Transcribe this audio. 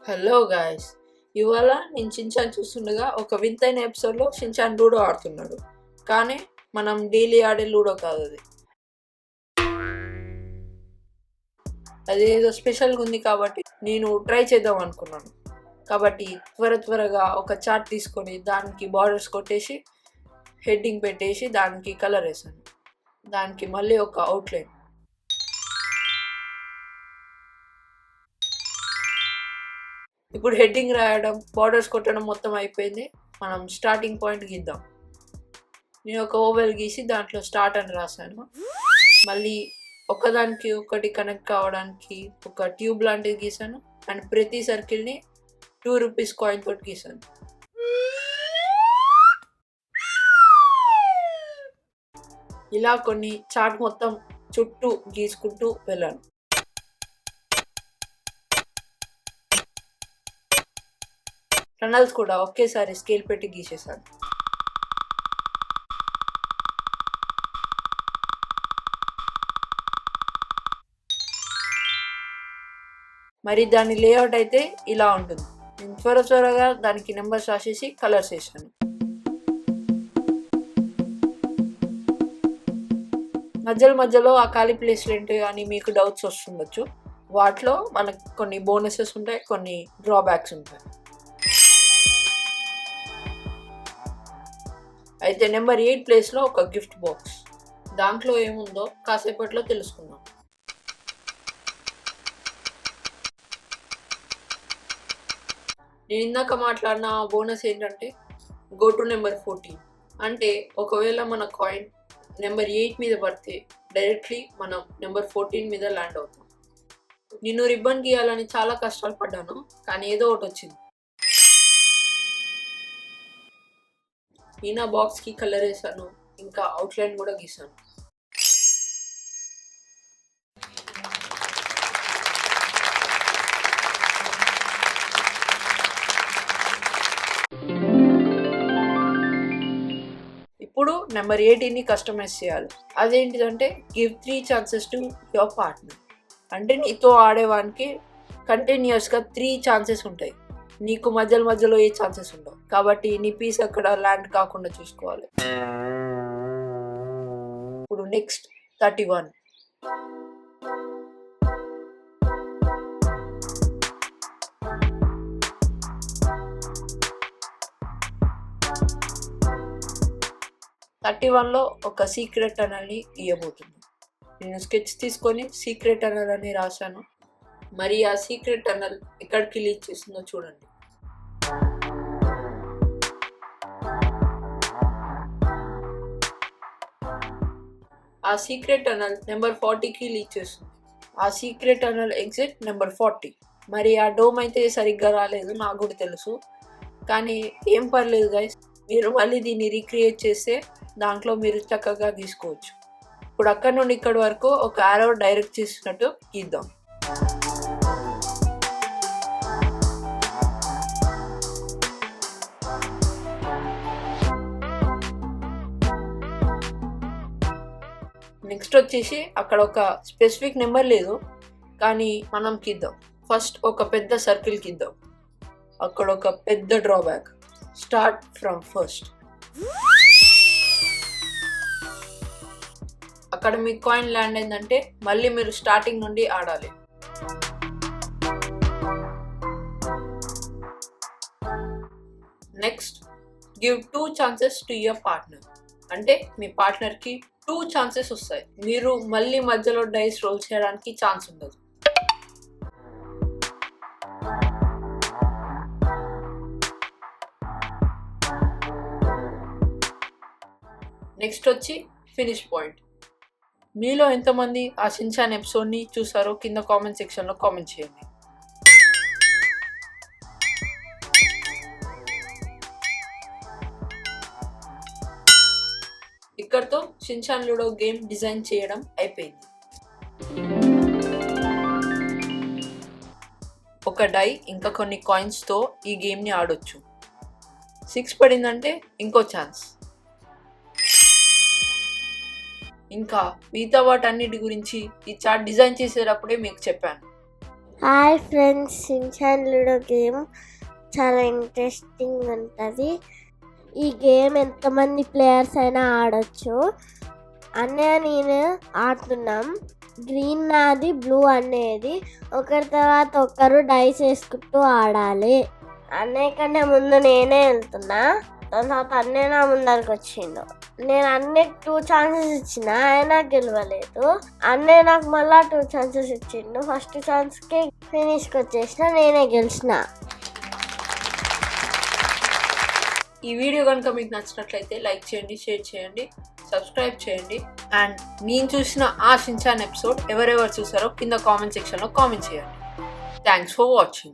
Hello guys, ఇవాళ నేను Shin-chan చూస్తుండగా ఒక వింతైన ఎపిసోడ్లో షిన్చాన్ లూడో ఆడుతున్నాడు. కానీ మనం డైలీ ఆడే లూడో కాదు, అది ఏదో స్పెషల్గా ఉంది కాబట్టి నేను ట్రై చేద్దాం అనుకున్నాను. కాబట్టి త్వరగా ఒక చార్ట్ తీసుకొని దానికి బార్డర్స్ కొట్టేసి హెడ్డింగ్ పెట్టేసి దానికి కలర్ వేసాను. దానికి మళ్ళీ ఒక అవుట్లైన్. ఇప్పుడు హెడ్డింగ్ రాయడం, బార్డర్స్ కొట్టడం మొత్తం అయిపోయింది. మనం స్టార్టింగ్ పాయింట్ గీద్దాం. నేను ఒక ఓవెల్ గీసి దాంట్లో స్టార్ట్ అని రాశాను. మళ్ళీ ఒకదానికి ఒకటి కనెక్ట్ కావడానికి ఒక ట్యూబ్ లాంటిది గీసాను. అండ్ ప్రతి సర్కిల్ని 2 రూపీస్ కాయిన్ తోటి గీసాను. ఇలా కొన్ని చార్ట్ మొత్తం చుట్టూ గీసుకుంటూ వెళ్ళాను. టనల్స్ కూడా ఒకేసారి స్కేల్ పెట్టి గీసేసాను. మరి దాని లేఅవుట్ అయితే ఇలా ఉంటుంది. నేను త్వరగా దానికి నెంబర్స్ రాసేసి కలర్స్ వేసాను. మధ్యలో ఆ ఖాళీ ప్లేస్లు ఏంటి అని మీకు డౌట్స్ వస్తుండొచ్చు. వాటిలో మనకు కొన్ని బోనసెస్ ఉంటాయి, కొన్ని డ్రాబ్యాక్స్ ఉంటాయి. అయితే నెంబర్ 8 ప్లేస్లో ఒక గిఫ్ట్ బాక్స్. దాంట్లో ఏముందో కాసేపట్లో తెలుసుకుందాం. నేను ఇందాక మాట్లాడిన బోనస్ ఏంటంటే గో టు నెంబర్ 14. అంటే ఒకవేళ మన కాయిన్ నెంబర్ 8 మీద పడితే డైరెక్ట్లీ మనం నెంబర్ 14 మీద ల్యాండ్ అవుతాం. నేను రిబ్బన్ గీయాలని చాలా కష్టాలు పడ్డాను, కానీ ఏదో ఒకటి వచ్చింది. నేను ఆ బాక్స్కి కలర్ వేసాను, ఇంకా అవుట్లైన్ కూడా గీసాను. ఇప్పుడు నెంబర్ 18ని కస్టమైజ్ చేయాలి. అదేంటిదంటే give 3 chances to your partner. అంటే నీతో ఆడేవానికి కంటిన్యూస్గా 3 ఛాన్సెస్ ఉంటాయి. నీకు మధ్యలో ఏ ఛాన్సెస్ ఉండవు. కాబట్టి నీ పీస్ అక్కడ ల్యాండ్ కాకుండా చూసుకోవాలి. ఇప్పుడు నెక్స్ట్ 31. లో ఒక సీక్రెట్ టనల్ని గీయబోతుంది. నేను స్కెచ్ తీసుకొని సీక్రెట్ టనల్ అని రాశాను. మరి ఆ సీక్రెట్ టనల్ ఎక్కడికి లీడ్ చేస్తుందో చూడండి. ఆ సీక్రెట్ టనల్ నెంబర్ 40కి లీడ్ చేస్తుంది. ఆ సీక్రెట్ టనల్ ఎగ్జిట్ నెంబర్ 40. మరి ఆ డోమ్ అయితే సరిగ్గా రాలేదు, నాకు కూడా తెలుసు. కానీ ఏం పర్లేదు గైస్, మీరు మళ్ళీ దీన్ని రీక్రియేట్ చేస్తే దాంట్లో మీరు చక్కగా గీసుకోవచ్చు. ఇప్పుడు అక్కడ నుండి ఇక్కడి వరకు ఒక ఆరో డైరెక్ట్ చేసినట్టు గీద్దాం. నెక్స్ట్ వచ్చేసి అక్కడ ఒక స్పెసిఫిక్ నెంబర్ లేదు, కానీ మనం గీద్దాం. ఫస్ట్ ఒక పెద్ద సర్కిల్ గీద్దాం. అక్కడ ఒక పెద్ద డ్రాబ్యాక్, స్టార్ట్ ఫ్రమ్ ఫస్ట్. అక్కడ మీ కాయిన్ ల్యాండ్ అయిందంటే మళ్ళీ మీరు స్టార్టింగ్ నుండి ఆడాలి. Next give 2 chances to your partner. అంటే మీ పార్ట్నర్కి 2 ఛాన్సెస్ వస్తాయి. మీరు మళ్ళీ మధ్యలో డైస్ రోల్ చేయడానికి ఛాన్స్ ఉండదు. నెక్స్ట్ వచ్చి ఫినిష్ పాయింట్. మీలో ఎంతమంది ఆ షిన్చాన్ ఎపిసోడ్ని చూసారో కింద కామెంట్ సెక్షన్లో కామెంట్ చేయండి. ఇక్కడితో షిన్చాన్ లూడో గేమ్ డిజైన్ చేయడం అయిపోయింది. ఒక డై ఇంకా కొన్ని కాయిన్స్తో ఈ గేమ్ని ఆడొచ్చు. 6 పడిందంటే ఇంకో ఛాన్స్. ఇంకా మిగతా వాటన్నిటి గురించి ఈ చార్ట్ డిజైన్ చేసేటప్పుడే మీకు చెప్పాను. Hi friends, Shin-chan ludo game చాలా ఇంట్రెస్టింగ్ ఉంటుంది. ఈ గేమ్ ఎంతమంది ప్లేయర్స్ అయినా ఆడొచ్చు. అన్నయ్య నేను ఆడుతున్నాం. గ్రీన్ నాది, బ్లూ అనేది. ఒకరి తర్వాత ఒకరు డైస్ వేసుకుంటూ ఆడాలి. అన్నయ్య కంటే ముందు నేనే వెళ్తున్నా. దాని తర్వాత అన్నయ్య నా ముందరికి వచ్చిండు. నేను అన్నయ్యకి 2 ఛాన్సెస్ ఇచ్చిన, ఆయన గెలవలేదు. అన్నయ్య నాకు మళ్ళా 2 ఛాన్సెస్ ఇచ్చిండు. ఫస్ట్ ఛాన్స్కి ఫినిష్కి వచ్చేసిన, నేనే గెలిచిన. ఈ వీడియో కనుక మీకు నచ్చినట్లయితే లైక్ చేయండి, షేర్ చేయండి, సబ్స్క్రైబ్ చేయండి. అండ్ నేను చూసిన ఆ షిన్చాన్ ఎపిసోడ్ ఎవరెవరు చూసారో కింద కామెంట్ సెక్షన్లో కామెంట్ చేయండి. Thanks for watching.